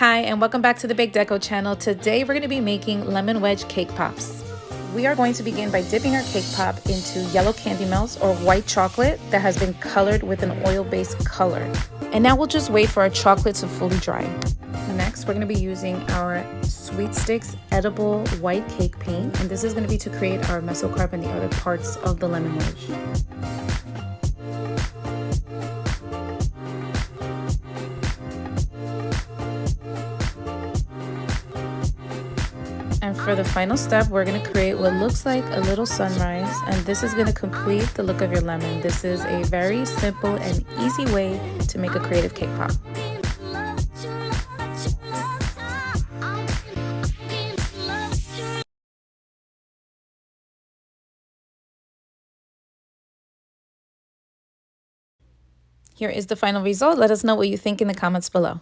Hi, and welcome back to the BakeDeco channel. Today we're going to be making lemon wedge cake pops. We are going to begin by dipping our cake pop into yellow candy melts or white chocolate that has been colored with an oil-based color. And now we'll just wait for our chocolate to fully dry. Next, we're going to be using our Sweet Sticks edible white cake paint, and this is going to be to create our mesocarp and the other parts of the lemon wedge. And for the final step, we're going to create what looks like a little sunrise, and this is going to complete the look of your lemon. This is a very simple and easy way to make a creative cake pop. Here is the final result. Let us know what you think in the comments below.